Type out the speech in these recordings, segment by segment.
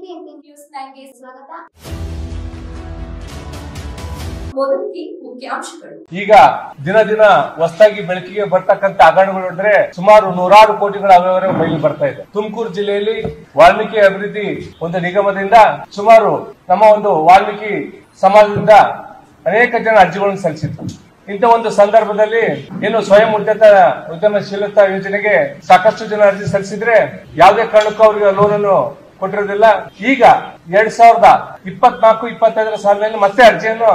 BBMP news 9 ಗೆ ಸ್ವಾಗತ. ಮೊದಲಿಗೆ ಮುಖ್ಯಾಂಶಗಳು. ಈಗ ದಿನ ದಿನ ಹೊಸದಾಗಿ ಬೆಳಕಿಗೆ ಬರ್ತಕ್ಕಂಥ ಹಗರಣಗಳು ನೋಡಿದ್ರೆ ಸುಮಾರು 100 ಕೋಟಿಗಳ ಅವ್ಯವಹಾರ ಬಯಲು ಬರ್ತಾ ಇದೆ. ತುಮಕೂರು ಜಿಲ್ಲೆಯಲ್ಲಿ ವಾಲ್ಮೀಕಿ ಅಭಿವೃದ್ಧಿ ಒಂದು ನಿಗಮದಿಂದ ಸುಮಾರು ನಮ್ಮ ಒಂದು ವಾಲ್ಮೀಕಿ ಸಮಾಜದಿಂದ ಅನೇಕ ಜನ ಅರ್ಜಿಗಳನ್ನು ಸಲ್ಲಿಸಿದ್ರು. ಇಂಥ ಒಂದು ಸಂದರ್ಭದಲ್ಲಿ ಏನು ಸ್ವಯಂ ಉದ್ಯಮಶೀಲತಾ ಯೋಜನೆಗೆ ಸಾಕಷ್ಟು ಜನ ಅರ್ಜಿ ಸಲ್ಲಿಸಿದ್ರೆ ಯಾವುದೇ ಕಾರಣಕ್ಕೂ ಅವರಿಗೆ ಲೋನ್ ಅನ್ನು ಕೊಟ್ಟಿರೋದಿಲ್ಲ. ಈಗ 2024-25 ಸಾಲಿನಲ್ಲಿ ಮತ್ತೆ ಅರ್ಜಿಯನ್ನು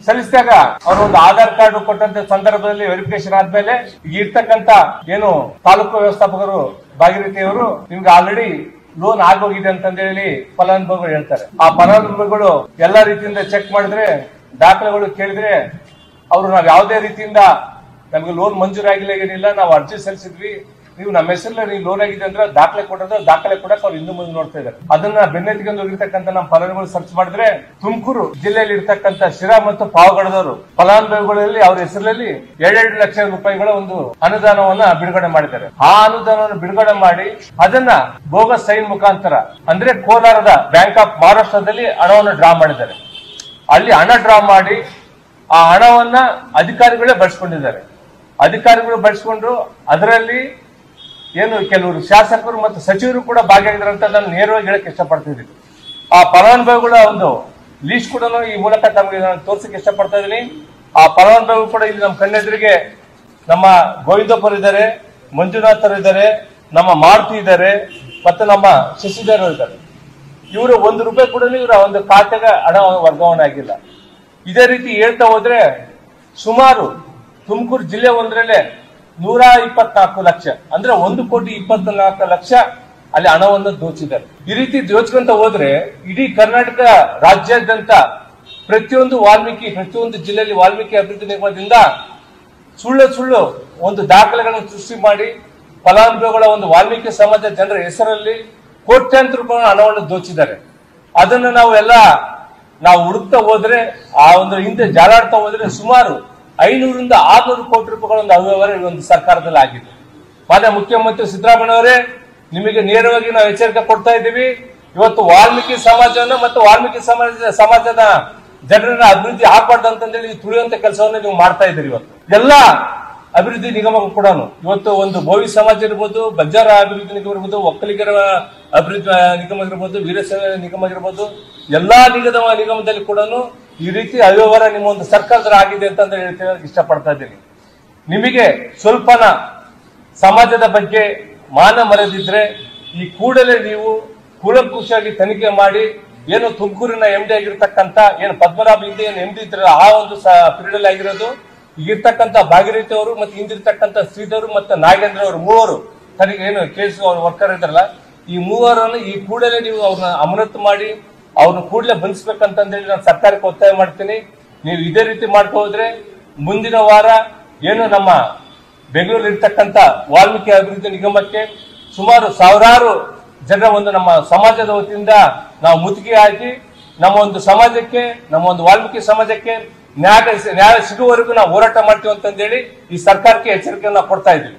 ಸಲ್ಲಿಸಿದಾಗ ಅವರು ಒಂದು ಆಧಾರ್ ಕಾರ್ಡ್ ಕೊಟ್ಟಂತ ಸಂದರ್ಭದಲ್ಲಿ ವೆರಿಫಿಕೇಶನ್ ಆದ್ಮೇಲೆ ಈಗ ಇರ್ತಕ್ಕಂತ ಏನು ತಾಲೂಕು ವ್ಯವಸ್ಥಾಪಕರು ಭಾಗೀರಥಿ ಅವರು ನಿಮ್ಗೆ ಆಲ್ರೆಡಿ ಲೋನ್ ಆಗೋಗಿದೆ ಅಂತಂದೇಳಿ ಫಲಾನುಭವಿಗಳು ಹೇಳ್ತಾರೆ. ಆ ಫಲಾನುಭವಿಗಳು ಎಲ್ಲಾ ರೀತಿಯಿಂದ ಚೆಕ್ ಮಾಡಿದ್ರೆ ದಾಖಲೆಗಳು ಕೇಳಿದ್ರೆ ಅವರು ನಾವ್ ಯಾವುದೇ ರೀತಿಯಿಂದ ನಮ್ಗೆ ಲೋನ್ ಮಂಜೂರಾಗಿಲ್ಲ, ಏನಿಲ್ಲ, ನಾವು ಅರ್ಜಿ ಸಲ್ಲಿಸಿದ್ವಿ, ನೀವು ನಮ್ಮ ಹೆಸರಲ್ಲಿ ನೀವು ಲೋನ್ ಆಗಿದೆ ಅಂದ್ರೆ ದಾಖಲೆ ಕೊಟ್ಟರೆ ದಾಖಲೆ ಕೊಡಕ್ಕೆ ಅವ್ರು ಹಿಂದೆ ಮುಂದೆ ನೋಡ್ತಾ ಇದ್ದಾರೆ. ಅದನ್ನ ಬೆನ್ನತ್ತಿಕೊಂಡು ಹೋಗಿರ್ತಕ್ಕಂಥ ನಮ್ಮ ಫಲಾನುಭವಿಗಳು ಸರ್ಚ್ ಮಾಡಿದ್ರೆ ತುಮಕೂರು ಜಿಲ್ಲೆಯಲ್ಲಿ ಇರ್ತಕ್ಕಂಥ ಶಿರಾ ಮತ್ತು ಪಾವಗಡದವರು ಫಲಾನುಭವಿಗಳಲ್ಲಿ ಅವ್ರ ಹೆಸರಲ್ಲಿ 2 ಲಕ್ಷ ರೂಪಾಯಿಗಳ ಒಂದು ಅನುದಾನವನ್ನ ಬಿಡುಗಡೆ ಮಾಡಿದ್ದಾರೆ. ಆ ಅನುದಾನವನ್ನು ಬಿಡುಗಡೆ ಮಾಡಿ ಅದನ್ನ ಬೋಗಸ್ ಸೈನ್ ಮುಖಾಂತರ ಅಂದ್ರೆ ಕೋಲಾರದ ಬ್ಯಾಂಕ್ ಆಫ್ ಮಹಾರಾಷ್ಟ್ರದಲ್ಲಿ ಹಣವನ್ನು ಡ್ರಾ ಮಾಡಿದ್ದಾರೆ. ಅಲ್ಲಿ ಹಣ ಡ್ರಾ ಮಾಡಿ ಆ ಹಣವನ್ನ ಅಧಿಕಾರಿಗಳೇ ಬಳಸ್ಕೊಂಡಿದ್ದಾರೆ. ಅಧಿಕಾರಿಗಳು ಬಳಸ್ಕೊಂಡು ಅದರಲ್ಲಿ ಏನು ಕೆಲವರು ಶಾಸಕರು ಮತ್ತು ಸಚಿವರು ಕೂಡ ಭಾಗಿಯಾಗಿದ್ದಾರೆ ಅಂತ ನಾನು ನೇರವಾಗಿ ಹೇಳಕ್ ಇಷ್ಟಪಡ್ತಿದ್ದೀನಿ. ಆ ಫಲಾನುಭವಿಗಳ ಒಂದು ಲೀಸ್ಟ್ ಕೂಡ ಈ ಮೂಲಕ ತಮಗೆ ನಾನು ತೋರ್ಸಕ್ಕೆ ಇಷ್ಟಪಡ್ತಾ ಇದ್ದೀನಿ. ಆ ಫಲಾನುಭವಿಗಳು ಕೂಡ ಇಲ್ಲಿ ನಮ್ಮ ಕಣ್ಣೆದುರಿಗೆ ನಮ್ಮ ಗೋವಿಂದಪ್ಪರು ಇದ್ದಾರೆ, ಮಂಜುನಾಥರು ಇದ್ದಾರೆ, ನಮ್ಮ ಮಾರುತಿ ಇದ್ದಾರೆ ಮತ್ತು ನಮ್ಮ ಶಶಿಧರ್ ಇದ್ದಾರೆ. ಇವರು 1 ರೂಪಾಯಿ ಕೂಡ ಇವರ ಒಂದು ಖಾತೆಗೆ ಹಣ ವರ್ಗಾವಣೆ ಆಗಿಲ್ಲ. ಇದೇ ರೀತಿ ಹೇಳ್ತಾ ಹೋದ್ರೆ ಸುಮಾರು ತುಮಕೂರು ಜಿಲ್ಲೆ ಒಂದರಲ್ಲೇ 124 ಲಕ್ಷ ಅಂದ್ರೆ 1,24 ಲಕ್ಷ ಅಲ್ಲಿ ಹಣವನ್ನು ದೋಚಿದ್ದಾರೆ. ಈ ರೀತಿ ದೋಚ್ಕೊಂತ ಹೋದ್ರೆ ಇಡೀ ಕರ್ನಾಟಕ ರಾಜ್ಯಾದ್ಯಂತ ಪ್ರತಿಯೊಂದು ಜಿಲ್ಲೆಯಲ್ಲಿ ವಾಲ್ಮೀಕಿ ಅಭಿವೃದ್ಧಿ ನಿಗಮದಿಂದ ಸುಳ್ಳು ಒಂದು ದಾಖಲೆಗಳನ್ನು ಸೃಷ್ಟಿ ಮಾಡಿ ಫಲಾನುಭವಿಗಳ ಒಂದು ವಾಲ್ಮೀಕಿ ಸಮಾಜ ಜನರ ಹೆಸರಲ್ಲಿ ಕೋಟ್ಯಾಂತರ ರೂಪಾಯಿ ಹಣವನ್ನು ದೋಚಿದ್ದಾರೆ. ಅದನ್ನು ನಾವು ಹುಡುಕ್ತಾ ಹೋದ್ರೆ ಆ ಒಂದು ಹಿಂದೆ ಜಾಲಾಡ್ತಾ ಹೋದ್ರೆ ಸುಮಾರು 500ರಿಂದ 600 ಕೋಟಿ ರೂಪಾಯಿಗಳ ಒಂದು ಅವ್ಯವಹಾರ ಈ ಒಂದು ಸರ್ಕಾರದಲ್ಲಿ ಆಗಿದೆ. ಮಾನ್ಯ ಮುಖ್ಯಮಂತ್ರಿ ಸಿದ್ದರಾಮಯ್ಯ ಅವರೇ, ನಿಮಗೆ ನೇರವಾಗಿ ನಾವು ಎಚ್ಚರಿಕೆ ಕೊಡ್ತಾ ಇದ್ದೀವಿ. ಇವತ್ತು ವಾಲ್ಮೀಕಿ ಸಮಾಜವನ್ನು ಮತ್ತು ವಾಲ್ಮೀಕಿ ಸಮಾಜದ ಜನರನ್ನ ಅಭಿವೃದ್ಧಿ ಆಗ್ಬಾರ್ದು ಅಂತಂದೇಳಿ ತುಳಿಯುವಂತ ಕೆಲಸವನ್ನು ನೀವು ಮಾಡ್ತಾ ಇದ್ದೀರಿ. ಇವತ್ತು ಎಲ್ಲಾ ಅಭಿವೃದ್ಧಿ ನಿಗಮಗಳು ಕೂಡ ಇವತ್ತು ಒಂದು ಬೋವಿ ಸಮಾಜ ಇರ್ಬೋದು, ಬಂಜಾರ ಅಭಿವೃದ್ಧಿ ನಿಗಮ ಇರ್ಬೋದು, ಒಕ್ಕಲಿಗರ ಅಭಿವೃದ್ಧಿ ನಿಗಮ ಇರ್ಬೋದು, ವೀರಶೈವ ನಿಗಮ ಇರ್ಬೋದು, ಎಲ್ಲಾ ನಿಗಮದಲ್ಲಿ ಕೂಡ ಈ ರೀತಿ ಅವ್ಯವಹಾರ ನಿಮ್ಮ ಒಂದು ಸರ್ಕಾರದಲ್ಲಿ ಆಗಿದೆ ಅಂತ ಹೇಳ್ತೀನಿ, ಇಷ್ಟಪಡ್ತಾ ಇದ್ದೀನಿ. ನಿಮಗೆ ಸ್ವಲ್ಪನ ಸಮಾಜದ ಬಗ್ಗೆ ಮಾನ ಮರೆದಿದ್ರೆ ಈ ಕೂಡಲೇ ನೀವು ಕೂಲಂಕುಷವಾಗಿ ತನಿಖೆ ಮಾಡಿ ಏನು ತುಮಕೂರಿನ MD ಆಗಿರ್ತಕ್ಕಂಥ ಏನು ಪದ್ಮನಾಭ ಹಿಂದೆ ಏನು MD ಇದ್ರ ಆ ಒಂದು ಪೀರಿಯಡ್ ಆಗಿರೋದು ಈಗಿರ್ತಕ್ಕಂಥ ಭಾಗೀರಥಿ ಅವರು ಮತ್ತೆ ಹಿಂದಿರ್ತಕ್ಕಂಥ ಶ್ರೀಧರ್ ಮತ್ತೆ ನಾಗೇಂದ್ರ ಅವರು ಮೂವರು ತನಿಖೆ ಏನು ಕೇಸ್ ವರ್ಕರ್ ಇದ್ರಲ್ಲ, ಈ ಮೂವರನ್ನು ಈ ಕೂಡಲೇ ನೀವು ಅವ್ರನ್ನ ಅಮಾನತು ಮಾಡಿ ಅವ್ರನ್ನ ಕೂಡಲೇ ಬಂಧಿಸ್ಬೇಕಂತಂದೇಳಿ ನಾನು ಸರ್ಕಾರಕ್ಕೆ ಒತ್ತಾಯ ಮಾಡ್ತೀನಿ. ನೀವು ಇದೇ ರೀತಿ ಮಾಡ್ತಾ ಹೋದ್ರೆ ಮುಂದಿನ ವಾರ ಏನು ನಮ್ಮ ಬೆಂಗಳೂರಲ್ಲಿ ಇರ್ತಕ್ಕಂಥ ವಾಲ್ಮೀಕಿ ಅಭಿವೃದ್ಧಿ ನಿಗಮಕ್ಕೆ ಸುಮಾರು ಸಾವಿರಾರು ಜನರ ಒಂದು ನಮ್ಮ ಸಮಾಜದ ವತಿಯಿಂದ ನಾವು ಮುತ್ತಿಗೆ ಹಾಕಿ ನಮ್ಮ ಒಂದು ಸಮಾಜಕ್ಕೆ, ನಮ್ಮ ಒಂದು ವಾಲ್ಮೀಕಿ ಸಮಾಜಕ್ಕೆ ನ್ಯಾಯ ಸಿಗುವವರೆಗೂ ನಾವು ಹೋರಾಟ ಮಾಡ್ತೀವಿ ಅಂತಂದೇಳಿ ಈ ಸರ್ಕಾರಕ್ಕೆ ಎಚ್ಚರಿಕೆಯನ್ನು ಕೊಡ್ತಾ ಇದ್ದೀವಿ.